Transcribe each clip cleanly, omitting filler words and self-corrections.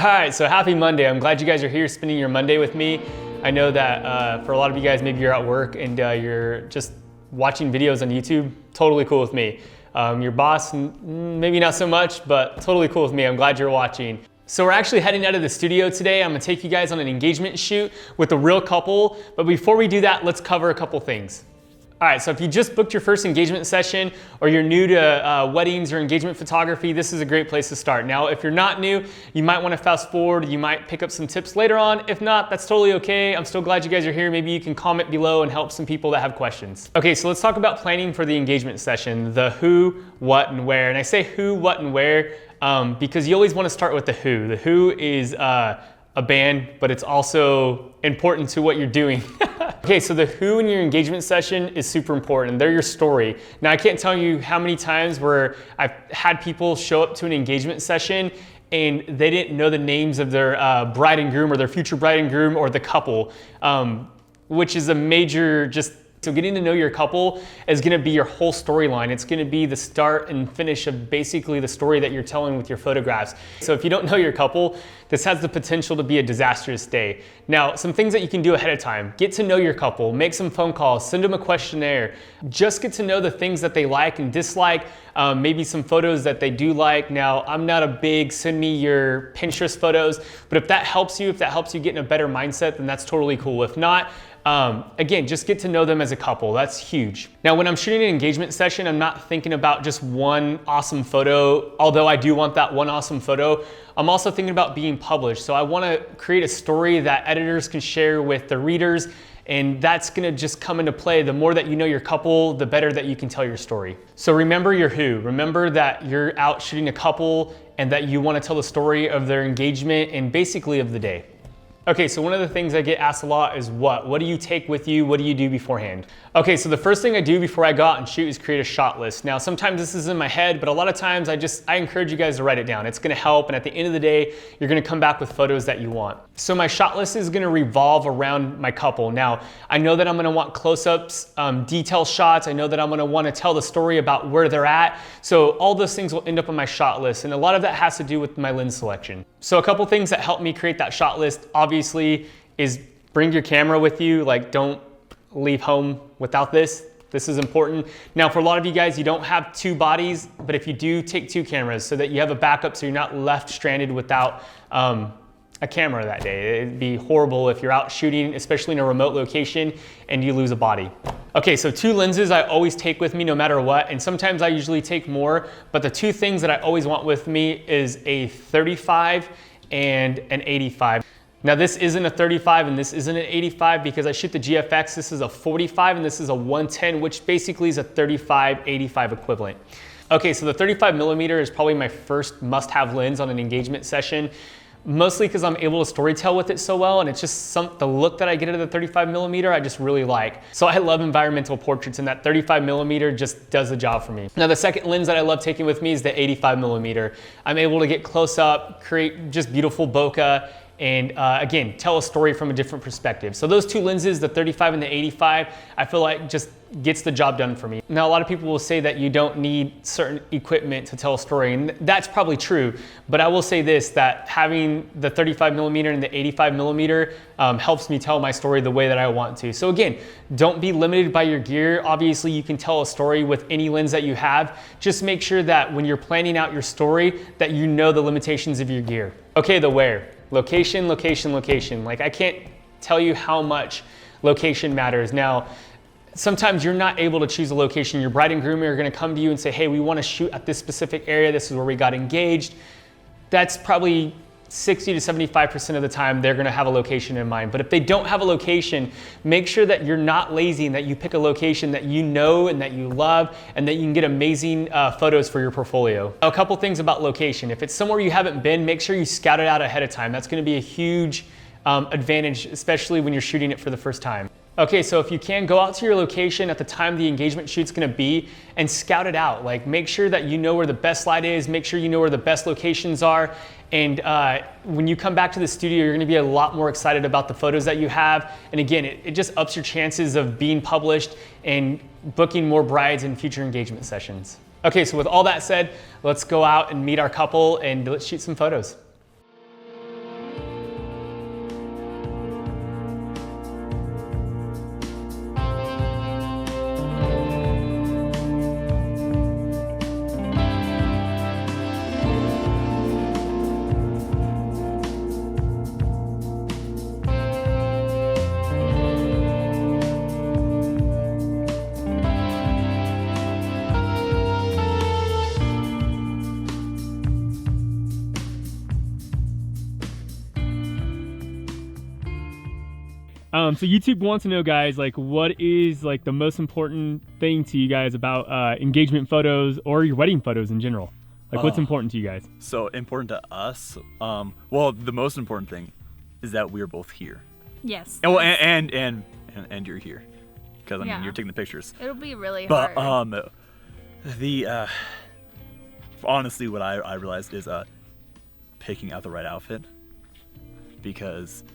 All right, so happy Monday. I'm glad you guys are here spending your Monday with me. I know that for a lot of you guys, maybe you're at work and you're just watching videos on YouTube. Totally cool with me. Your boss, maybe not so much, but totally cool with me. I'm glad you're watching. So we're actually heading out of the studio today. I'm gonna take you guys on an engagement shoot with a real couple. But before we do that, let's cover a couple things. All right, so if you just booked your first engagement session or you're new to weddings or engagement photography, this is a great place to start. Now, if you're not new, you might wanna fast forward. You might pick up some tips later on. If not, that's totally okay. I'm still glad you guys are here. Maybe you can comment below and help some people that have questions. Okay, so let's talk about planning for the engagement session, the who, what, and where. And I say who, what, and where because you always wanna start with the who. The who is a band, but it's also important to what you're doing. Okay, so the who in your engagement session is super important. They're your story. Now, I can't tell you how many times where I've had people show up to an engagement session and they didn't know the names of their bride and groom or their future bride and groom or the couple, which is a major so getting to know your couple is gonna be your whole storyline. It's gonna be the start and finish of basically the story that you're telling with your photographs. So if you don't know your couple, this has the potential to be a disastrous day. Now, some things that you can do ahead of time. Get to know your couple, make some phone calls, send them a questionnaire. Just get to know the things that they like and dislike, maybe some photos that they do like. Now, I'm not a big send me your Pinterest photos, but if that helps you get in a better mindset, then that's totally cool. If not, again, just get to know them as a couple. That's huge. Now, when I'm shooting an engagement session, I'm not thinking about just one awesome photo, although I do want that one awesome photo. I'm also thinking about being published. So I want to create a story that editors can share with the readers, and that's going to just come into play. The more that you know your couple, the better that you can tell your story. So remember your who. Remember that you're out shooting a couple and that you want to tell the story of their engagement and basically of the day. Okay, so one of the things I get asked a lot is what? What do you take with you? What do you do beforehand? Okay, so the first thing I do before I go out and shoot is create a shot list. Now, sometimes this is in my head, but a lot of times I encourage you guys to write it down. It's gonna help, and at the end of the day, you're gonna come back with photos that you want. So my shot list is gonna revolve around my couple. Now, I know that I'm gonna want close-ups, detail shots. I know that I'm gonna wanna tell the story about where they're at. So all those things will end up on my shot list, and a lot of that has to do with my lens selection. So a couple things that help me create that shot list, obviously, is bring your camera with you. Like, don't leave home without this. This is important. Now, for a lot of you guys, you don't have two bodies, but if you do, take two cameras so that you have a backup so you're not left stranded without a camera that day. It'd be horrible if you're out shooting, especially in a remote location, and you lose a body. Okay, so two lenses I always take with me no matter what, and sometimes I usually take more, but the two things that I always want with me is a 35 and an 85. Now, this isn't a 35 and this isn't an 85 because I shoot the GFX. This is a 45 and this is a 110, which basically is a 35-85 equivalent. Okay, so the 35mm is probably my first must-have lens on an engagement session, mostly because I'm able to storytell with it so well, and it's just the look that I get out of the 35mm I just really like. So I love environmental portraits, and that 35mm just does the job for me. Now, the second lens that I love taking with me is the 85mm. I'm able to get close up, create just beautiful bokeh, and again, tell a story from a different perspective. So those two lenses, the 35 and the 85, I feel like just gets the job done for me. Now, a lot of people will say that you don't need certain equipment to tell a story, and that's probably true, but I will say this, that having the 35mm and the 85mm helps me tell my story the way that I want to. So again, don't be limited by your gear. Obviously, you can tell a story with any lens that you have. Just make sure that when you're planning out your story, that you know the limitations of your gear. Okay, the where. Location, location, location. Like, I can't tell you how much location matters. Now, sometimes you're not able to choose a location. Your bride and groom are gonna come to you and say, hey, we wanna shoot at this specific area. This is where we got engaged. That's probably 60 to 75% of the time they're gonna have a location in mind. But if they don't have a location, make sure that you're not lazy and that you pick a location that you know and that you love and that you can get amazing photos for your portfolio. A couple things about location. If it's somewhere you haven't been, make sure you scout it out ahead of time. That's gonna be a huge advantage, especially when you're shooting it for the first time. Okay, so if you can, go out to your location at the time the engagement shoot's gonna be and scout it out. Like, make sure that you know where the best light is, make sure you know where the best locations are, and when you come back to the studio, you're gonna be a lot more excited about the photos that you have. And again, it just ups your chances of being published and booking more brides in future engagement sessions. Okay, so with all that said, let's go out and meet our couple and let's shoot some photos. So YouTube wants to know, guys, like what is like the most important thing to you guys about engagement photos or your wedding photos in general? Like what's important to you guys? So important to us, well, the most important thing is that we're both here. Yes. Oh, and you're here. Because I mean, you're taking the pictures. It'll be really hard. But honestly, what I realized is picking out the right outfit. Because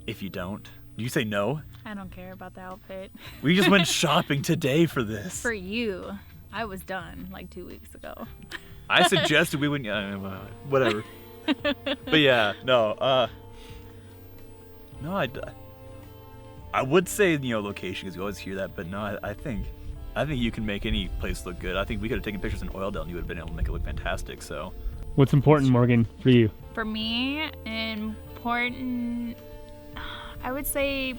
if you don't, you say no. I don't care about the outfit. We just went shopping today for this. For you, I was done like 2 weeks ago. I suggested we wouldn't. Whatever. But yeah, no. No, I would say location because you always hear that, but no, I think you can make any place look good. I think we could have taken pictures in Oildale and you would have been able to make it look fantastic. So, what's important, Morgan, for you? For me, important. I would say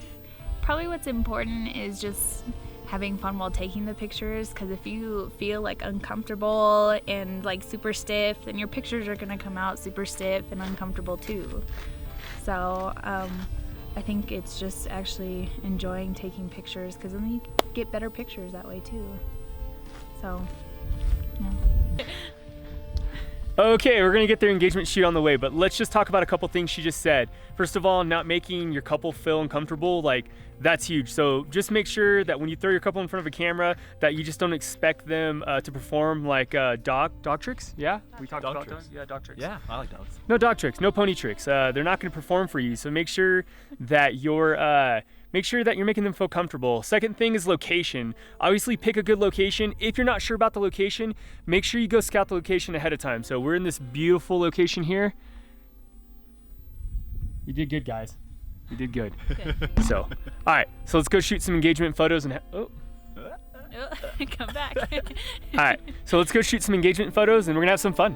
probably what's important is just having fun while taking the pictures, because if you feel like uncomfortable and like super stiff, then your pictures are gonna come out super stiff and uncomfortable too. So I think it's just actually enjoying taking pictures, because then you get better pictures that way too. So, yeah. Okay, we're gonna get their engagement shoot on the way, but let's just talk about a couple things she just said. First of all, not making your couple feel uncomfortable, like that's huge. So just make sure that when you throw your couple in front of a camera, that you just don't expect them to perform like dog tricks. Yeah, we talked about dogs. Yeah, dog tricks. Yeah, I like dogs. No dog tricks, no pony tricks. They're not gonna perform for you. So make sure that you're making them feel comfortable. Second thing is location. Obviously pick a good location. If you're not sure about the location, make sure you go scout the location ahead of time. So we're in this beautiful location here. You did good, guys. You did good. So, all right, so let's go shoot some engagement photos and Come back. All right, so let's go shoot some engagement photos and we're gonna have some fun.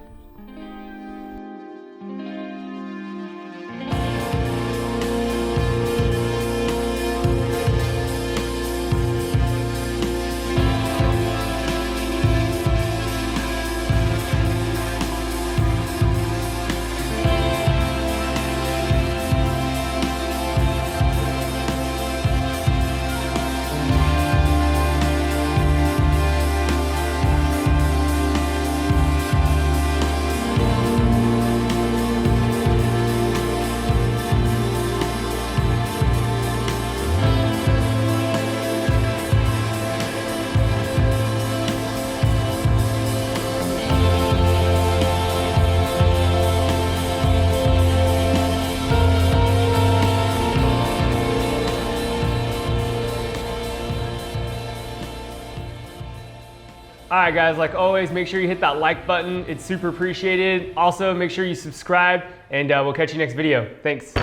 All right, guys, like always, make sure you hit that like button. It's super appreciated. Also, make sure you subscribe, and we'll catch you next video. Thanks.